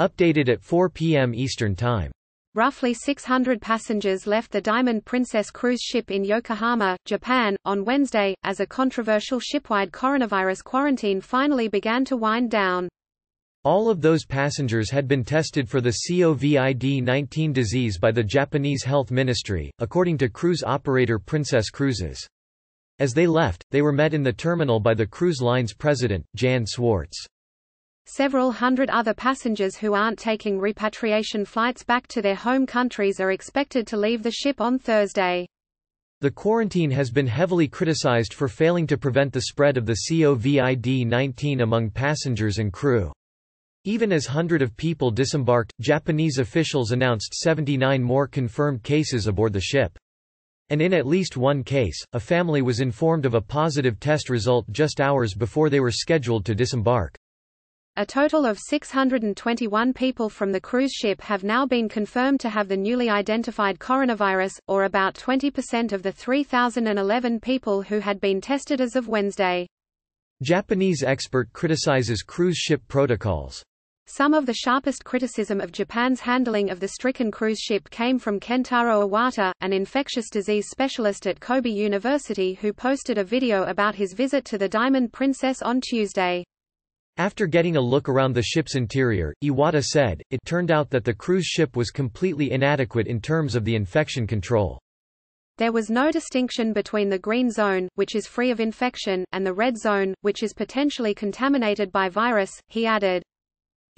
Updated at 4 p.m. Eastern Time. Roughly 600 passengers left the Diamond Princess cruise ship in Yokohama, Japan, on Wednesday, as a controversial shipwide coronavirus quarantine finally began to wind down. All of those passengers had been tested for the COVID-19 disease by the Japanese Health Ministry, according to cruise operator Princess Cruises. As they left, they were met in the terminal by the cruise line's president, Jan Swartz. Several hundred other passengers who aren't taking repatriation flights back to their home countries are expected to leave the ship on Thursday. The quarantine has been heavily criticized for failing to prevent the spread of the COVID-19 among passengers and crew. Even as hundreds of people disembarked, Japanese officials announced 79 more confirmed cases aboard the ship. And in at least one case, a family was informed of a positive test result just hours before they were scheduled to disembark. A total of 621 people from the cruise ship have now been confirmed to have the newly identified coronavirus, or about 20% of the 3,011 people who had been tested as of Wednesday. Japanese expert criticizes cruise ship protocols. Some of the sharpest criticism of Japan's handling of the stricken cruise ship came from Kentaro Iwata, an infectious disease specialist at Kobe University who posted a video about his visit to the Diamond Princess on Tuesday. After getting a look around the ship's interior, Iwata said, "It turned out that the cruise ship was completely inadequate in terms of the infection control. There was no distinction between the green zone, which is free of infection, and the red zone, which is potentially contaminated by virus," he added.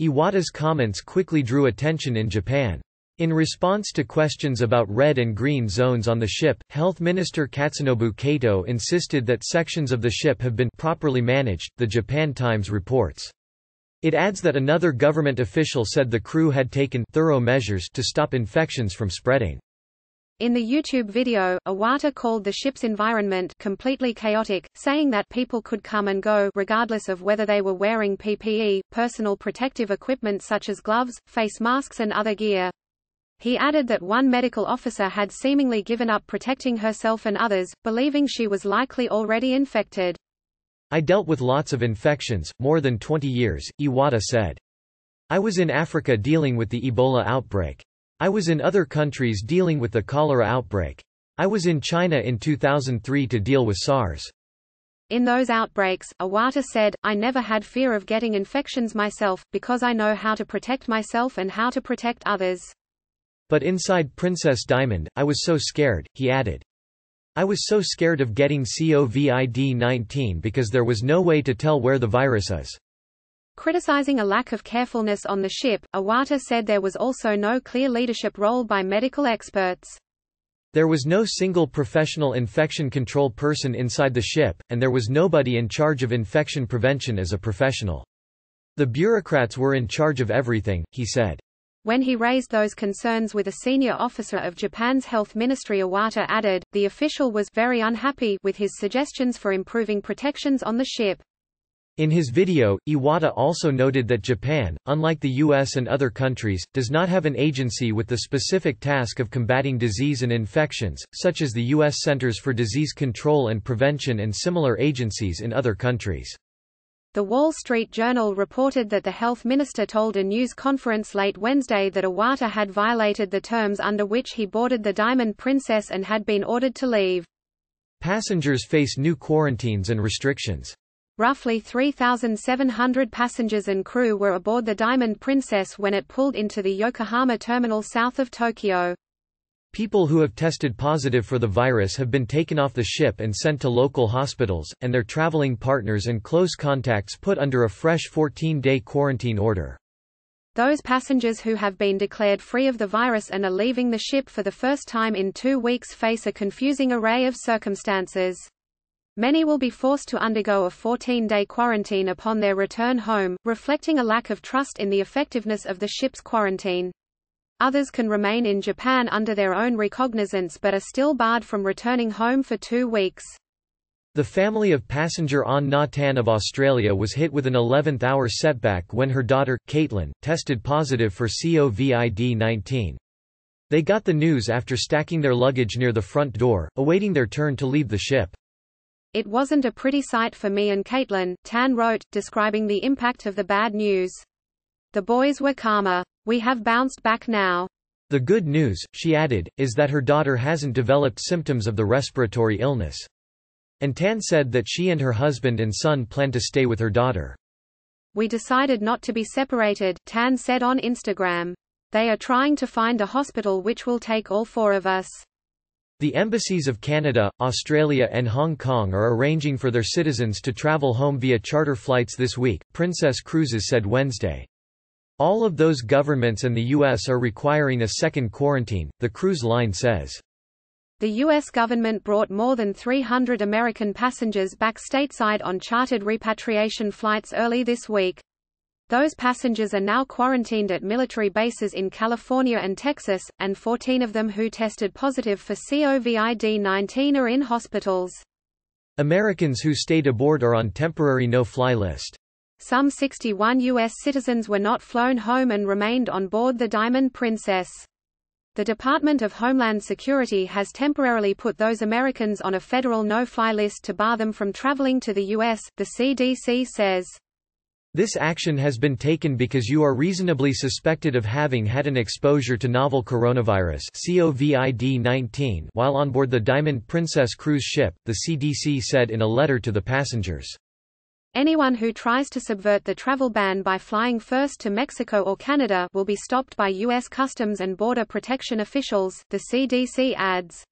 Iwata's comments quickly drew attention in Japan. In response to questions about red and green zones on the ship, Health Minister Katsunobu Kato insisted that sections of the ship have been properly managed, the Japan Times reports. It adds that another government official said the crew had taken thorough measures to stop infections from spreading. In the YouTube video, Iwata called the ship's environment completely chaotic, saying that people could come and go regardless of whether they were wearing PPE, personal protective equipment such as gloves, face masks and other gear. He added that one medical officer had seemingly given up protecting herself and others, believing she was likely already infected. "I dealt with lots of infections, more than 20 years, Iwata said. I was in Africa dealing with the Ebola outbreak. I was in other countries dealing with the cholera outbreak. I was in China in 2003 to deal with SARS. In those outbreaks, Iwata said, I never had fear of getting infections myself, because I know how to protect myself and how to protect others. But inside Princess Diamond, I was so scared," he added. "I was so scared of getting COVID-19 because there was no way to tell where the virus is." Criticizing a lack of carefulness on the ship, Iwata said there was also no clear leadership role by medical experts. There was no single professional infection control person inside the ship, and there was nobody in charge of infection prevention as a professional. The bureaucrats were in charge of everything, he said. When he raised those concerns with a senior officer of Japan's health ministry, Iwata added, the official was very unhappy with his suggestions for improving protections on the ship. In his video, Iwata also noted that Japan, unlike the US and other countries, does not have an agency with the specific task of combating disease and infections, such as the US Centers for Disease Control and Prevention and similar agencies in other countries. The Wall Street Journal reported that the health minister told a news conference late Wednesday that Iwata had violated the terms under which he boarded the Diamond Princess and had been ordered to leave. Passengers face new quarantines and restrictions. Roughly 3,700 passengers and crew were aboard the Diamond Princess when it pulled into the Yokohama terminal south of Tokyo. People who have tested positive for the virus have been taken off the ship and sent to local hospitals, and their traveling partners and close contacts put under a fresh 14-day quarantine order. Those passengers who have been declared free of the virus and are leaving the ship for the first time in 2 weeks face a confusing array of circumstances. Many will be forced to undergo a 14-day quarantine upon their return home, reflecting a lack of trust in the effectiveness of the ship's quarantine. Others can remain in Japan under their own recognizance but are still barred from returning home for 2 weeks. The family of passenger An Na Tan of Australia was hit with an 11th-hour setback when her daughter, Caitlin, tested positive for COVID-19. They got the news after stacking their luggage near the front door, awaiting their turn to leave the ship. It wasn't a pretty sight for me and Caitlin, Tan wrote, describing the impact of the bad news. The boys were calmer. We have bounced back now. The good news, she added, is that her daughter hasn't developed symptoms of the respiratory illness. And Tan said that she and her husband and son plan to stay with her daughter. We decided not to be separated, Tan said on Instagram. They are trying to find a hospital which will take all 4 of us. The embassies of Canada, Australia and Hong Kong are arranging for their citizens to travel home via charter flights this week, Princess Cruises said Wednesday. All of those governments and the U.S. are requiring a second quarantine, the cruise line says. The U.S. government brought more than 300 American passengers back stateside on chartered repatriation flights early this week. Those passengers are now quarantined at military bases in California and Texas, and 14 of them who tested positive for COVID-19 are in hospitals. Americans who stayed aboard are on temporary no-fly list. Some 61 U.S. citizens were not flown home and remained on board the Diamond Princess. The Department of Homeland Security has temporarily put those Americans on a federal no-fly list to bar them from traveling to the U.S., the CDC says. This action has been taken because you are reasonably suspected of having had an exposure to novel coronavirus COVID-19 while on board the Diamond Princess cruise ship, the CDC said in a letter to the passengers. Anyone who tries to subvert the travel ban by flying first to Mexico or Canada will be stopped by U.S. Customs and Border Protection officials, the CDC adds.